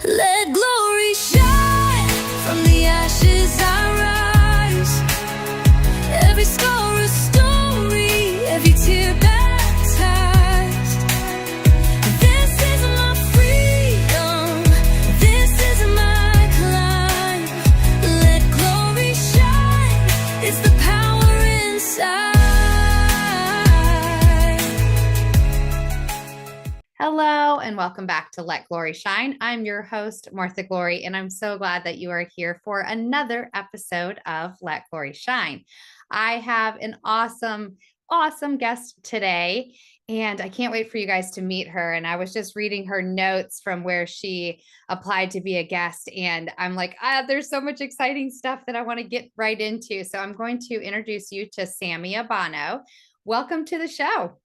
Let glory shine. From the ashes I rise. Every scar a story, every tear baptized. This is my freedom, this is my climb. Let glory shine, it's the power inside. Hello, and welcome back to Let Glory Shine. I'm your host, Martha Glory, and I'm so glad that you are here for another episode of Let Glory Shine. I have an awesome guest today, and I can't wait for you guys to meet her. And I was just reading her notes from where she applied to be a guest, and I'm like, there's so much exciting stuff that I want to get right into. So I'm going to introduce you to Samia Bano. Welcome to the show.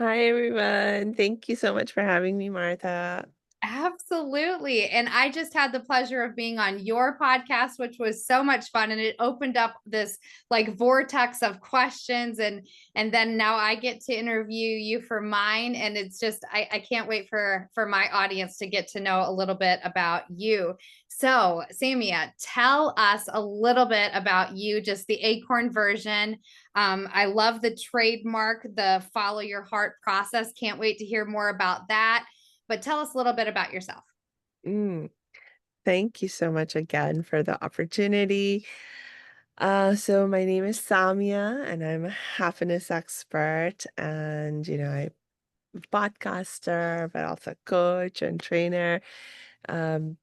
Hi, everyone. Thank you so much for having me, Martha. Absolutely. And I just had the pleasure of being on your podcast, which was so much fun. And it opened up this like vortex of questions. And then now I get to interview you for mine. And it's just, I can't wait for my audience to get to know a little bit about you. So Samia, tell us a little bit about you, just the acorn version. I love the trademark, the follow your heart process. Can't wait to hear more about that. But tell us a little bit about yourself. Mm, Thank you so much again for the opportunity. So my name is Samia, and I'm a happiness expert, and I'm a podcaster, but also coach and trainer.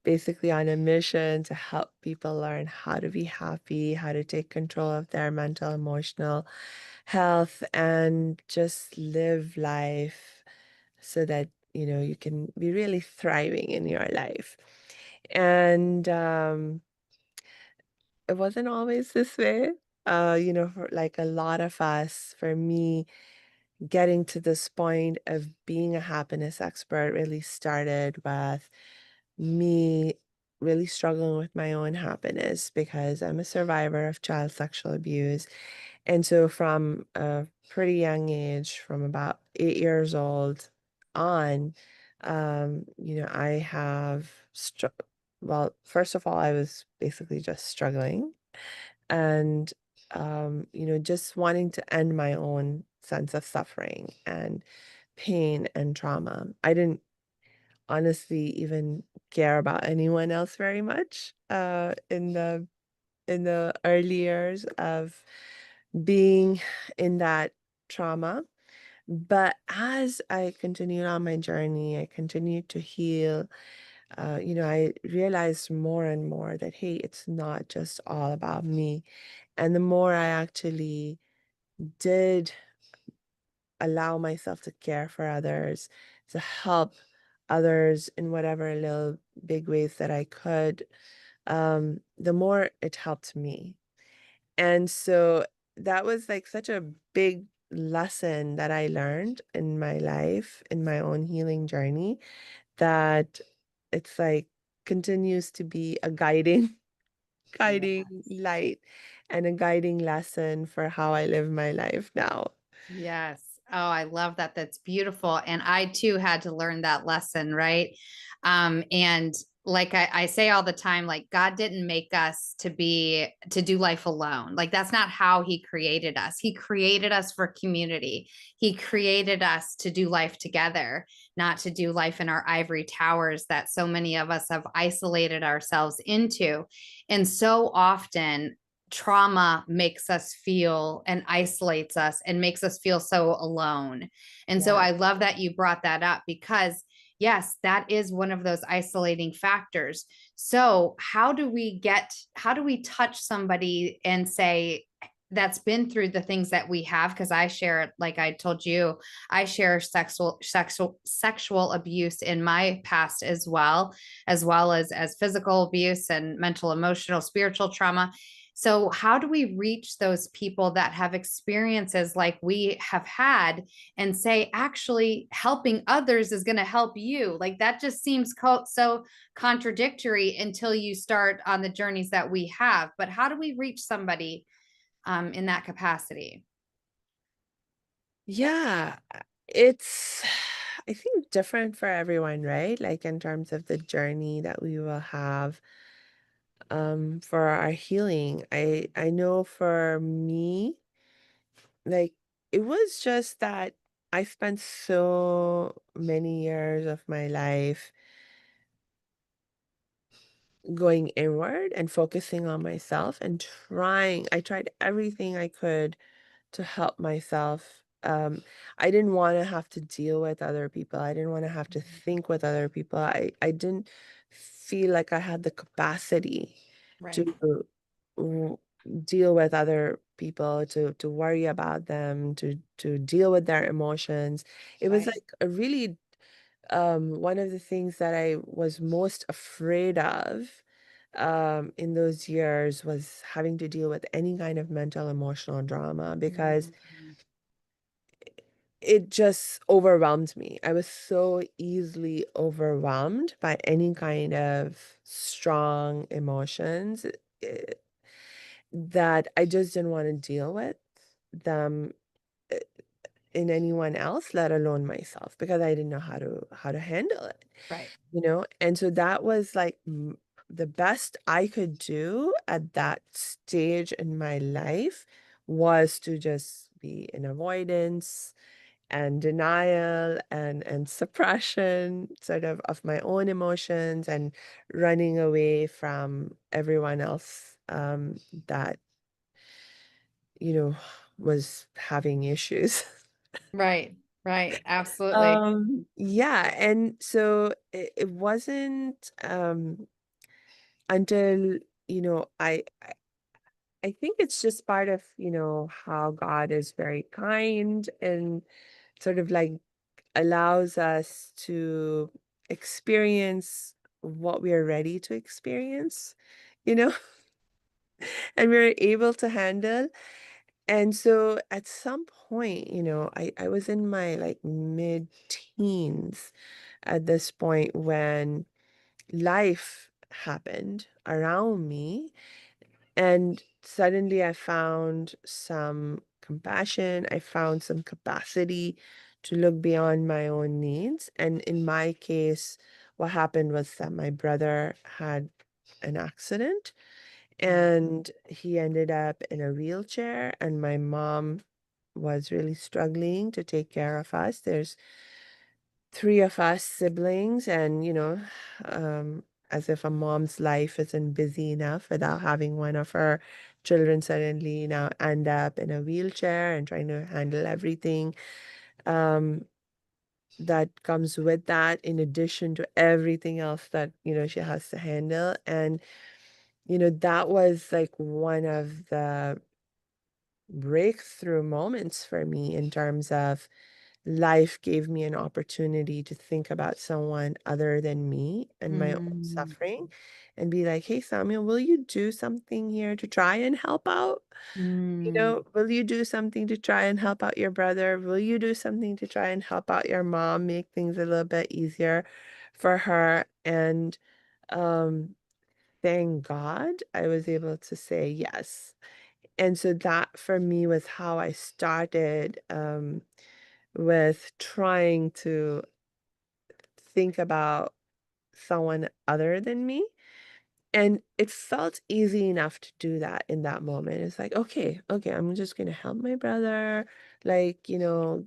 Basically on a mission to help people learn how to be happy, how to take control of their mental, emotional health, and just live life so that you can be really thriving in your life. And it wasn't always this way. For like a lot of us, for me, getting to this point of being a happiness expert really started with me really struggling with my own happiness because I'm a survivor of child sexual abuse. And so from a pretty young age, from about 8 years old on, I have well, first of all, I was basically just struggling and just wanting to end my own sense of suffering and pain and trauma. I didn't honestly even care about anyone else very much in the early years of being in that trauma. But as I continued on my journey, I continued to heal. I realized more and more that, hey, it's not just all about me. And the more I actually did allow myself to care for others, to help others in whatever little big ways that I could, the more it helped me. And so that was like such a big lesson that I learned in my life, in my own healing journey, that it's like continues to be a guiding guiding Yes. light and a guiding lesson for how I live my life now. Yes. Oh, I love that. That's beautiful. And I too had to learn that lesson, right? And like I say all the time, like God didn't make us to do life alone. Like that's not how he created us. He created us for community. He created us to do life together, not to do life in our ivory towers that so many of us have isolated ourselves into. And so often trauma makes us feel and isolates us and makes us feel so alone. And so Yeah. I love that you brought that up because yes, that is one of those isolating factors. So how do we touch somebody and say that's been through the things that we have? Because I share, like I told you, I share sexual abuse in my past as well as physical abuse and mental, emotional, spiritual trauma. So, how do we reach those people that have experiences like we have had and say, actually, helping others is going to help you? Like that just seems so contradictory until you start on the journeys that we have. But how do we reach somebody in that capacity? Yeah, it's I think different for everyone, right? Like in terms of the journey that we will have for our healing. I know for me, like it was just that I spent so many years of my life going inward and focusing on myself and I tried everything I could to help myself. I didn't want to have to deal with other people. I didn't want to have to think with other people. I didn't feel like I had the capacity Right. to w- deal with other people, to worry about them, to deal with their emotions. It was Right. like a really one of the things that I was most afraid of in those years was having to deal with any kind of mental emotional drama because Mhm. it just overwhelmed me. I was so easily overwhelmed by any kind of strong emotions eh, that I just didn't want to deal with them eh, in anyone else, let alone myself, because I didn't know how to handle it. Right. And so that was like the best I could do at that stage in my life was to just be in avoidance and denial and suppression sort of my own emotions and running away from everyone else that you know was having issues. Right. Right. Absolutely. Yeah, and so it wasn't until you know I think it's just part of how God is very kind and sort of like allows us to experience what we are ready to experience, you know, and we're able to handle. And so at some point, I was in my like mid-teens at this point when life happened around me. And suddenly I found some compassion. I found some capacity to look beyond my own needs. And in my case, what happened was that my brother had an accident and he ended up in a wheelchair, and my mom was really struggling to take care of us. There's three of us siblings, and as if a mom's life isn't busy enough without having one of her children suddenly now end up in a wheelchair and trying to handle everything um, that comes with that, in addition to everything else that she has to handle. And that was like one of the breakthrough moments for me in terms of life gave me an opportunity to think about someone other than me and my own Mm. suffering and be like, hey, Samuel, will you do something here to try and help out? Mm. Will you do something to try and help out your brother? Will you do something to try and help out your mom, make things a little bit easier for her? And um, thank God I was able to say yes. And so that for me was how I started with trying to think about someone other than me. And it felt easy enough to do that in that moment. It's like, okay, I'm just gonna help my brother, like,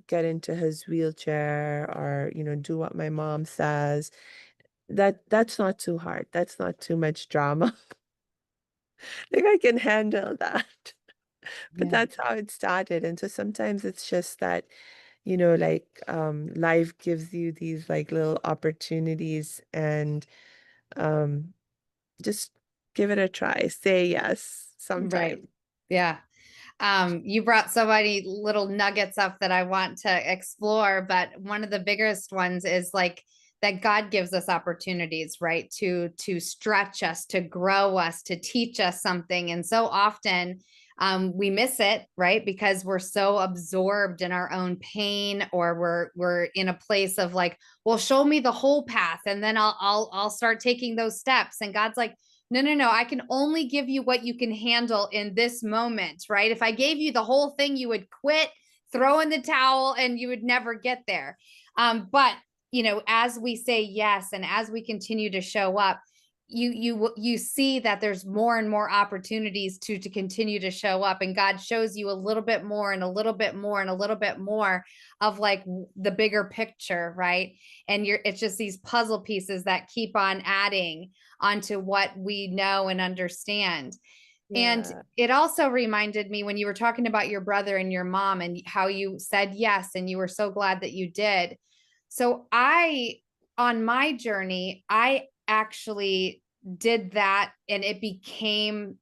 get into his wheelchair or, do what my mom says. That's not too hard. That's not too much drama. Like I can handle that. But Yeah. that's how it started. And so sometimes it's just that, like life gives you these like little opportunities and um just give it a try. Say yes Right. sometime. Yeah. You brought so many little nuggets up that I want to explore, but one of the biggest ones is like that God gives us opportunities, right? To stretch us, to grow us, to teach us something. And so often we miss it, right? Because we're so absorbed in our own pain, or we're in a place of like, well, show me the whole path, and then I'll start taking those steps. And God's like, no, no, no. I can only give you what you can handle in this moment, right? If I gave you the whole thing, you would quit, throw in the towel, and you would never get there. But as we say yes and as we continue to show up, you see that there's more and more opportunities to continue to show up, and God shows you a little bit more and a little bit more and a little bit more of like the bigger picture, right? And it's just these puzzle pieces that keep on adding onto what we know and understand. And Yeah. it also reminded me when you were talking about your brother and your mom and how you said yes and you were so glad that you did. So on my journey, I actually did that and it became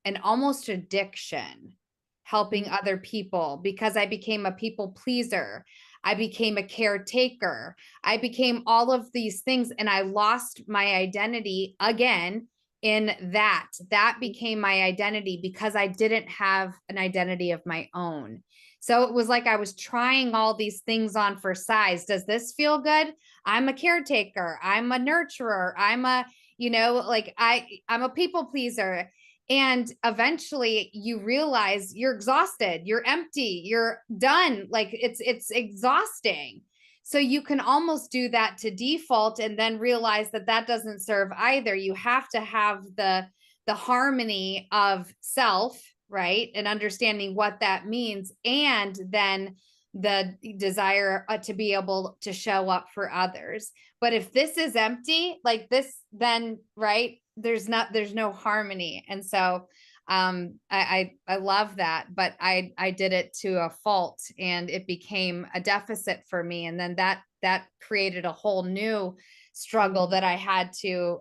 an almost addiction helping Mm. other people because I became a people pleaser. I became a caretaker. I became all of these things and I lost my identity again in that. That became my identity because I didn't have an identity of my own. So it was like I was trying all these things on for size. Does this feel good? I'm a caretaker. I'm a nurturer. I'm a, like I'm a people pleaser. And eventually you realize you're exhausted, you're empty, you're done. Like it's exhausting. So you can almost do that to default and then realize that that doesn't serve either. You have to have the harmony of self, right? And understanding what that means, and then the desire to be able to show up for others. But if this is empty, like this, then right, there's no harmony. And so I love that, but I did it to a fault and it became a deficit for me. And then that created a whole new struggle that I had to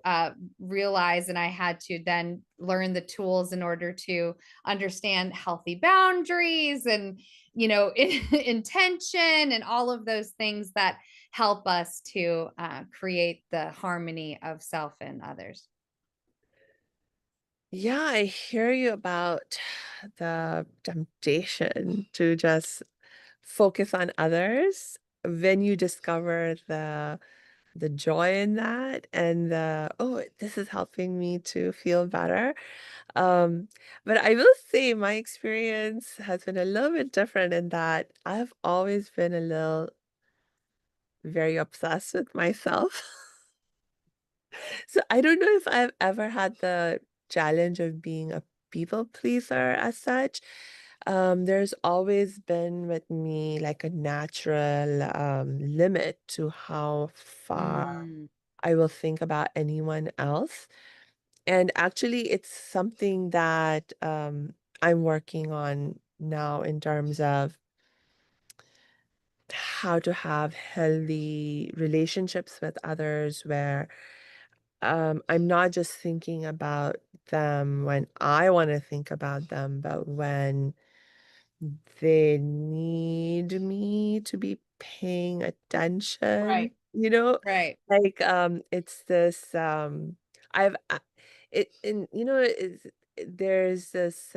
realize, and I had to then learn the tools in order to understand healthy boundaries and intention and all of those things that help us to create the harmony of self and others. Yeah, I hear you about the temptation to just focus on others when you discover the joy in that and the, oh, this is helping me to feel better. Um, but I will say my experience has been a little bit different in that I've always been a little very obsessed with myself. So I don't know if I've ever had the challenge of being a people pleaser as such. There's always been with me like a natural limit to how far Mm, I will think about anyone else. And actually, it's something that I'm working on now in terms of how to have healthy relationships with others where I'm not just thinking about them when I want to think about them, but when they need me to be paying attention, right, right, Like, it's this, I've it and, there's this,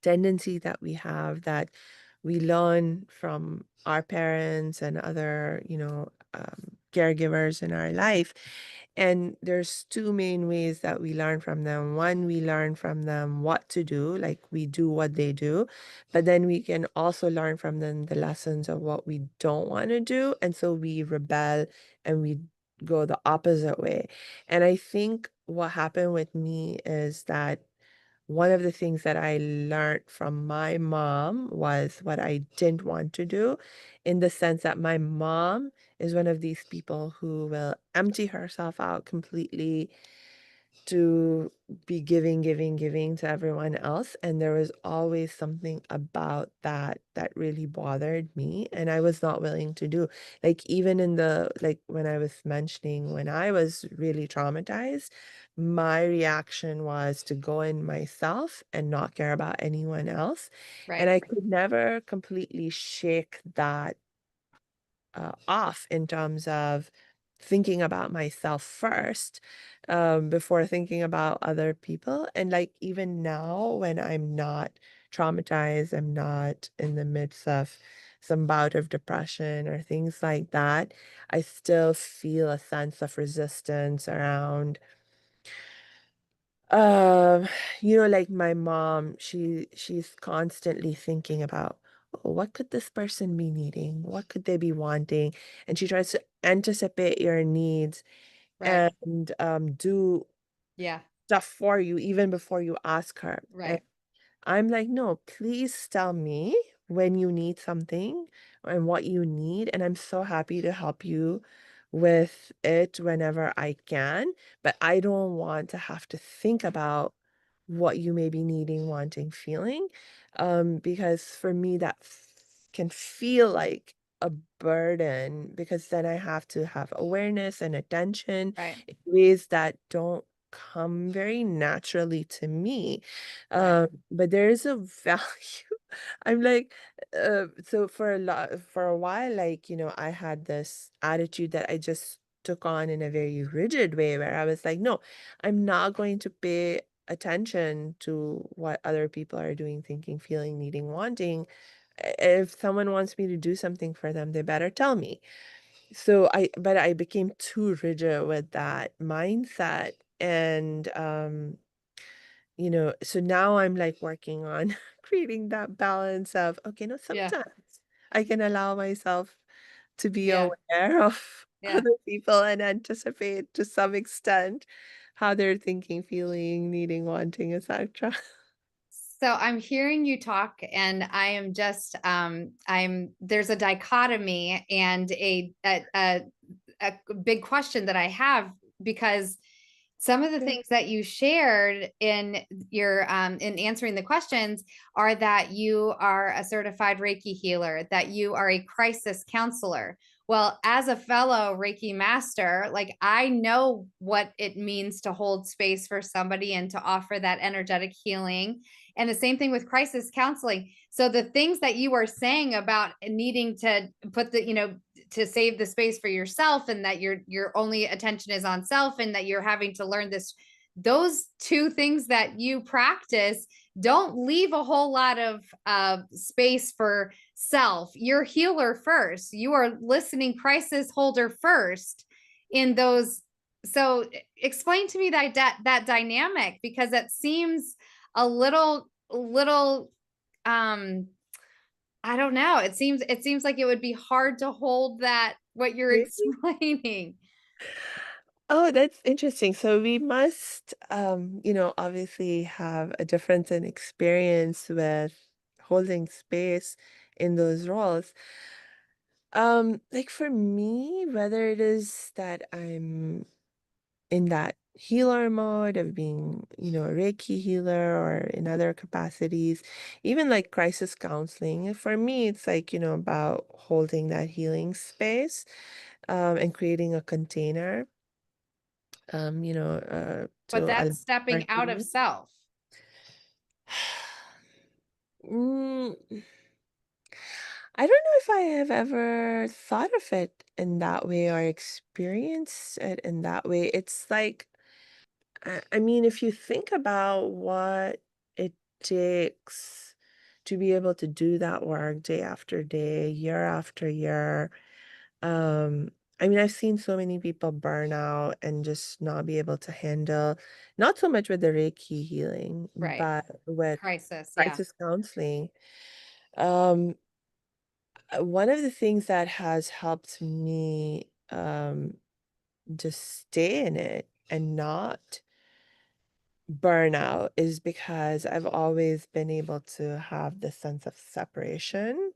tendency that we have that we learn from our parents and other, caregivers in our life. And there's two main ways that we learn from them. One, we learn from them what to do, like we do what they do, but then we can also learn from them the lessons of what we don't want to do. And so we rebel and we go the opposite way. And I think what happened with me is that one of the things that I learned from my mom was what I didn't want to do, in the sense that my mom is one of these people who will empty herself out completely to be giving, giving, giving to everyone else. And there was always something about that that really bothered me. And I was not willing to do. Like, even in like when I was mentioning when I was really traumatized, my reaction was to go in myself and not care about anyone else. And right, I could never completely shake that off in terms of thinking about myself first before thinking about other people. And like even now, when I'm not traumatized, I'm not in the midst of some bout of depression or things like that, I still feel a sense of resistance around um, like my mom, she's constantly thinking about oh, what could this person be needing? What could they be wanting? And she tries to anticipate your needs Right. and do Yeah. stuff for you even before you ask her. Right. I'm like, no, please tell me when you need something and what you need. And I'm so happy to help you with it whenever I can. But I don't want to have to think about what you may be needing, wanting, feeling. Because for me, that can feel like a burden because then I have to have awareness and attention Right. in ways that don't come very naturally to me. Right. But there is a value. I'm like, so for a while, like, I had this attitude that I just took on in a very rigid way where I was like, no, I'm not going to pay attention to what other people are doing, thinking, feeling, needing, wanting. If someone wants me to do something for them, they better tell me. But I became too rigid with that mindset. And so now I'm like working on creating that balance of, okay, no, Yeah. sometimes I can allow myself to be Yeah. aware of Yeah. other people and anticipate to some extent how they're thinking, feeling, needing, wanting, etc. So I'm hearing you talk, and I am just I'm there's a dichotomy and a big question that I have, because some of the Yeah. things that you shared in your in answering the questions are that you are a certified Reiki healer, that you are a crisis counselor. Well, as a fellow Reiki master, like, I know what it means to hold space for somebody and to offer that energetic healing. And the same thing with crisis counseling. So the things that you are saying about needing to put the, to save the space for yourself, and that your only attention is on self, and that you're having to learn this, those two things that you practice don't leave a whole lot of space for self. You're healer first, you are listening crisis holder first in those. So explain to me that dynamic, because it seems a little um I don't know. It seems like it would be hard to hold that, what you're Really? explaining. Oh, that's interesting. So we must, obviously have a difference in experience with holding space in those roles. Like for me, whether it is that I'm in that healer mode of being, a Reiki healer or in other capacities, even like crisis counseling, for me, it's like, about holding that healing space, and creating a container, But to allow that's for stepping out of healing. self. Mm, I don't know if I have ever thought of it in that way or experienced it in that way. It's like, I mean, if you think about what it takes to be able to do that work day after day, year after year, um, I mean, I've seen so many people burn out and just not be able to handle, not so much with the Reiki healing, Right. but with Crisis. Yeah. crisis counseling. Um, One of the things that has helped me just stay in it and not burnout is because I've always been able to have this sense of separation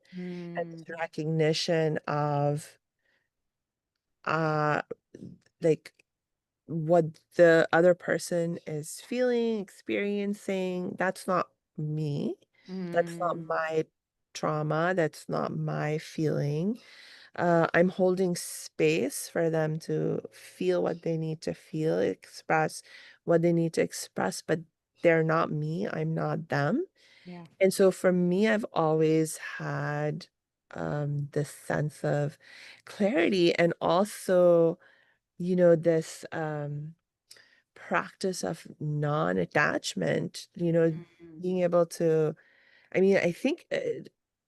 and Mm, this recognition of uh like what the other person is feeling, experiencing. That's not me. That's not mm, my trauma. That's not my feeling. I'm holding space for them to feel what they need to feel, express what they need to express, but they're not me. I'm not them. yeah. And so for me, I've always had this sense of clarity and also, this practice of non-attachment, Mm, being able to, I mean, I think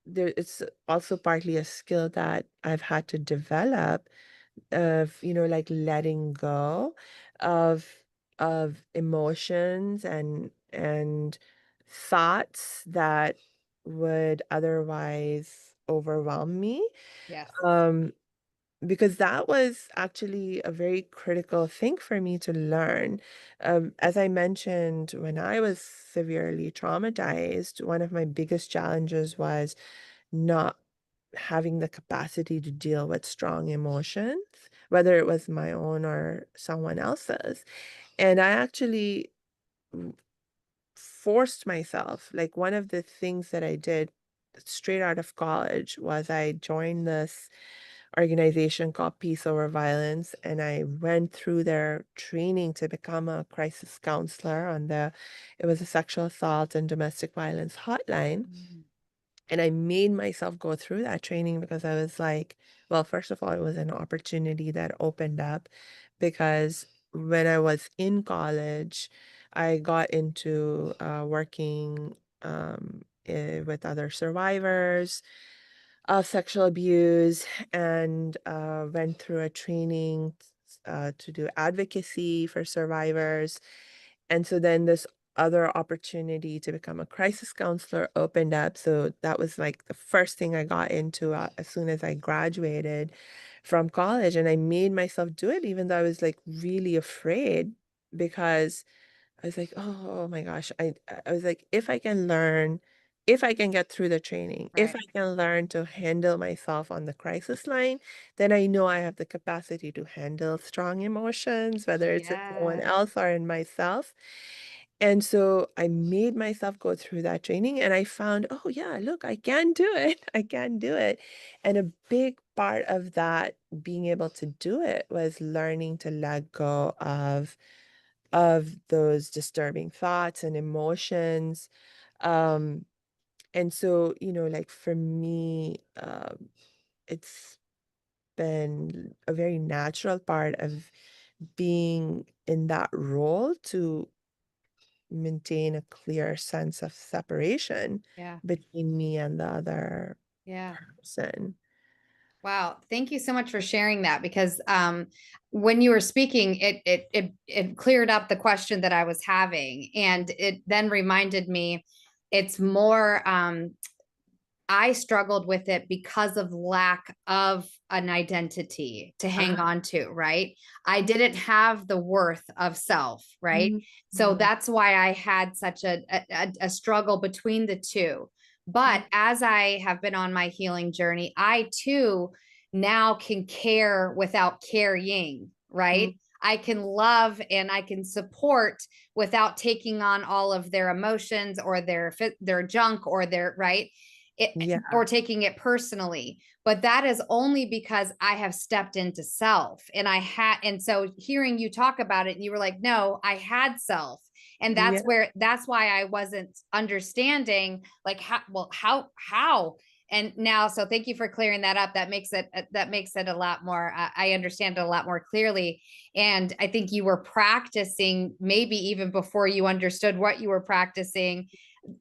it's also partly a skill that I've had to develop of, like letting go of emotions and thoughts that would otherwise overwhelm me. Yes. Um, because that was actually a very critical thing for me to learn. As I mentioned, when I was severely traumatized, one of my biggest challenges was not having the capacity to deal with strong emotions, whether it was my own or someone else's. And I actually forced myself. Like, one of the things that I did straight out of college was I joined this organization called Peace Over Violence, and I went through their training to become a crisis counselor on the it was a sexual assault and domestic violence hotline. Mm. And I made myself go through that training because I was like, well, first of all, it was an opportunity that opened up because when I was in college, I got into working with other survivors of sexual abuse and went through a training to do advocacy for survivors. And so then this other opportunity to become a crisis counselor opened up. So that was like the first thing I got into as soon as I graduated from college. And I made myself do it, even though I was like really afraid because I was like, "Oh my gosh." I was like, if I can get through the training, if Right. I can learn to handle myself on the crisis line, then I know I have the capacity to handle strong emotions, whether it's in someone Yes. else or in myself. And so I made myself go through that training and I found, "Oh yeah, look, I can do it. I can do it." And a big part of that being able to do it was learning to let go of those disturbing thoughts and emotions. Um, and so, like for me, it's been a very natural part of being in that role to maintain a clear sense of separation Yeah. between me and the other Yeah. person. Wow. Thank you so much for sharing that because when you were speaking, it cleared up the question that I was having. And it then reminded me it's more I struggled with it because of lack of an identity to hang Ah, on to, right? I didn't have the worth of self, right? mhm, So mhm, that's why I had such a struggle between the two. But mhm, as I have been on my healing journey, I too now can care without carrying, mhm. right? I can love and I can support without taking on all of their emotions or their junk or their right it, Yeah, or taking it personally. But that is only because I have stepped into self and and so hearing you talk about it, and you were like, no, I had self. And yeah, that's why I wasn't understanding like how. And now, so thank you for clearing that up. That makes it a lot more, I understand it a lot more clearly. And I think you were practicing maybe even before you understood what you were practicing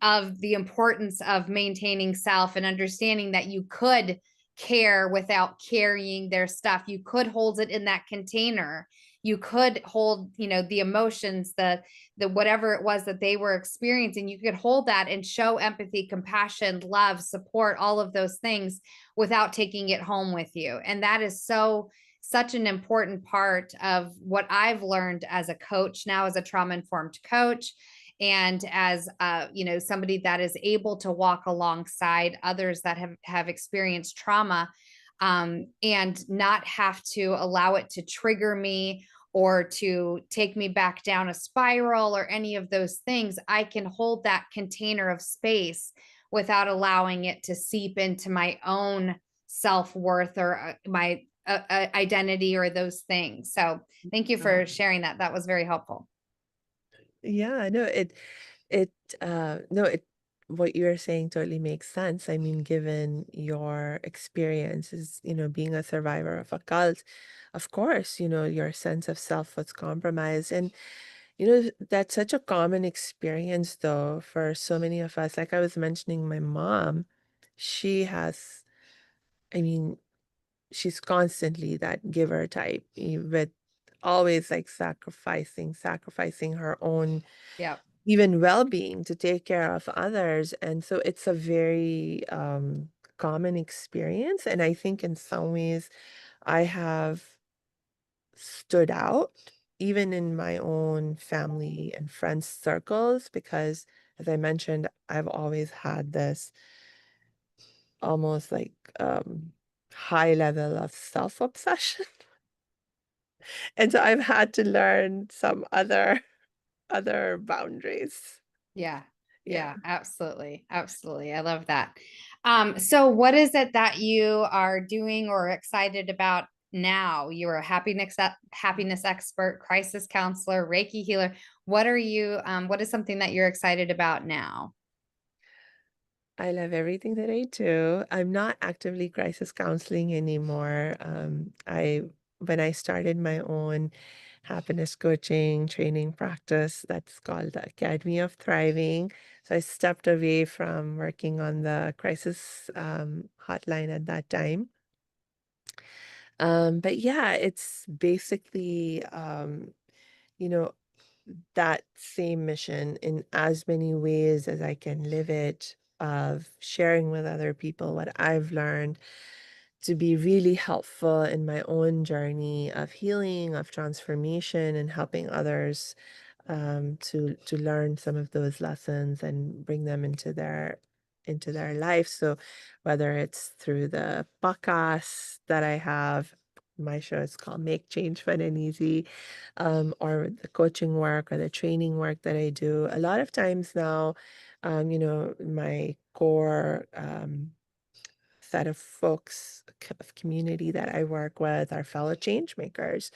of the importance of maintaining self and understanding that you could care without carrying their stuff. You could hold it in that container. You could hold, the emotions, the whatever it was that they were experiencing. You could hold that and show empathy, compassion, love, support, all of those things without taking it home with you. And that is such an important part of what I've learned as a coach now, as a trauma informed coach, and as somebody that is able to walk alongside others that have experienced trauma, and not have to allow it to trigger me or to take me back down a spiral or any of those things. I can hold that container of space without allowing it to seep into my own self-worth or my identity or those things. So thank you uh, for sharing that. That was very helpful. yeah. No, it, no, it, what you're saying totally makes sense. I mean, given your experiences, being a survivor of a cult, of course, your sense of self was compromised. And, that's such a common experience, though, for so many of us. Like I was mentioning, my mom, she has, I mean, she's constantly that giver type, with always like sacrificing her own Yeah. even well-being, to take care of others. And so it's a very common experience. And I think in some ways I have stood out even in my own family and friends circles, because as I mentioned, I've always had this almost like high level of self-obsession. And so I've had to learn some other boundaries. Yeah. Yeah. Yeah, absolutely. Absolutely. I love that. So what is it that you are doing or excited about now? You're a happiness expert, crisis counselor, Reiki healer. What are you, what is something that you're excited about now? I love everything that I do. I'm not actively crisis counseling anymore. When I started my own happiness coaching training practice, that's called the Academy of Thriving. So I stepped away from working on the crisis hotline at that time. But yeah, it's basically you know, that same mission in as many ways as I can live it, of sharing with other people what I've learned to be really helpful in my own journey of healing, of transformation, and helping others to learn some of those lessons and bring them into their life. So whether it's through the podcast that I have, my show is called Make Change Fun and Easy, or the coaching work or the training work that I do. A lot of times now, my core set of folks, of community that I work with are fellow change makers,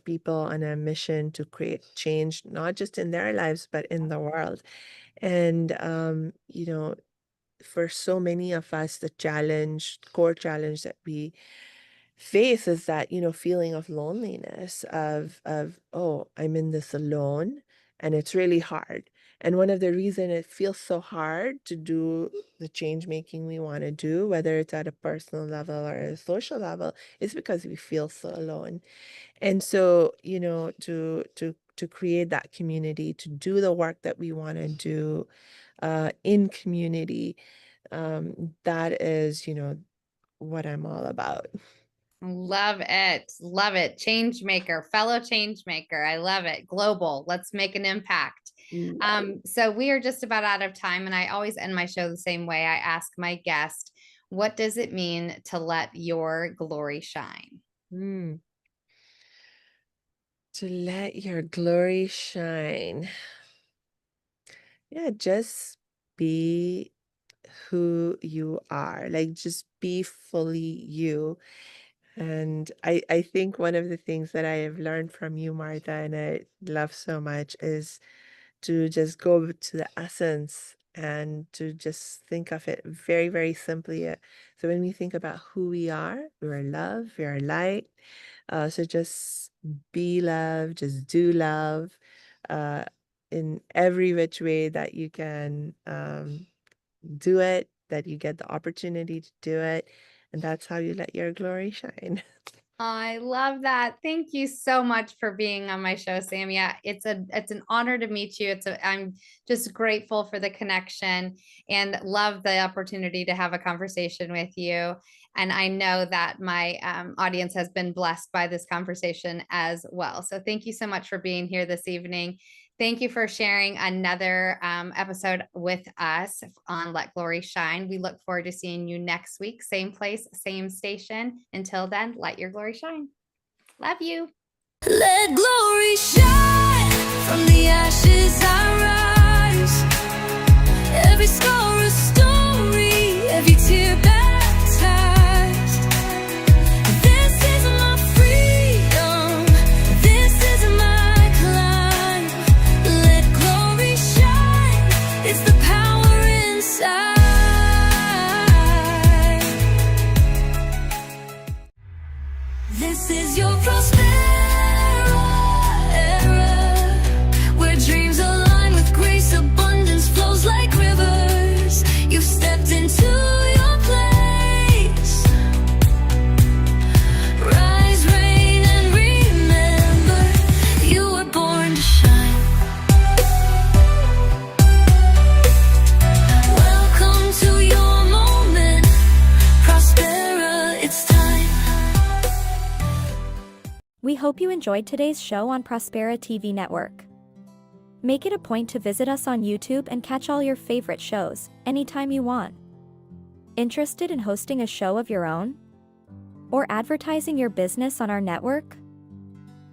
people on a mission to create change, not just in their lives, but in the world. And, for so many of us, the core challenge that we face is that, feeling of loneliness, of, oh, I'm in this alone and it's really hard. And one of the reason it feels so hard to do the change making we want to do, whether it's at a personal level or a social level, is because we feel so alone. And so, to create that community, to do the work that we want to do in community, that is, what I'm all about. Love it. Love it. Change maker, fellow change maker. I love it. Global. Let's make an impact. Right. So we are just about out of time, and I always end my show the same way. I ask my guest, what does it mean to let your glory shine? Mm. To let your glory shine. Yeah, just be who you are. Like, just be fully you. And I think one of the things that I have learned from you, Martha, and I love so much, is to just go to the essence and to just think of it very, very simply. So when we think about who we are love, we are light. So just be love, just do love uh, in every which way that you can do it, that you get the opportunity to do it. And that's how you let your glory shine. I love that. Thank you so much for being on my show, Samia. It's an honor to meet you. I'm just grateful for the connection and love the opportunity to have a conversation with you. And I know that my audience has been blessed by this conversation as well. So thank you so much for being here this evening. Thank you for sharing another episode with us on Let Glory Shine. We look forward to seeing you next week. Same place, same station. Until then, let your glory shine. Love you. Let glory shine from the ashes I rise. Every scar a story, every tear baptized. This is my freedom, this is my climb. Let glory shine, it's the power inside. This is your prosperity. hope you enjoyed today's show on Prospera TV Network. Make it a point to visit us on YouTube and catch all your favorite shows anytime you want. Interested in hosting a show of your own? Or advertising your business on our network?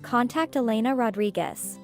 Contact Elena Rodriguez.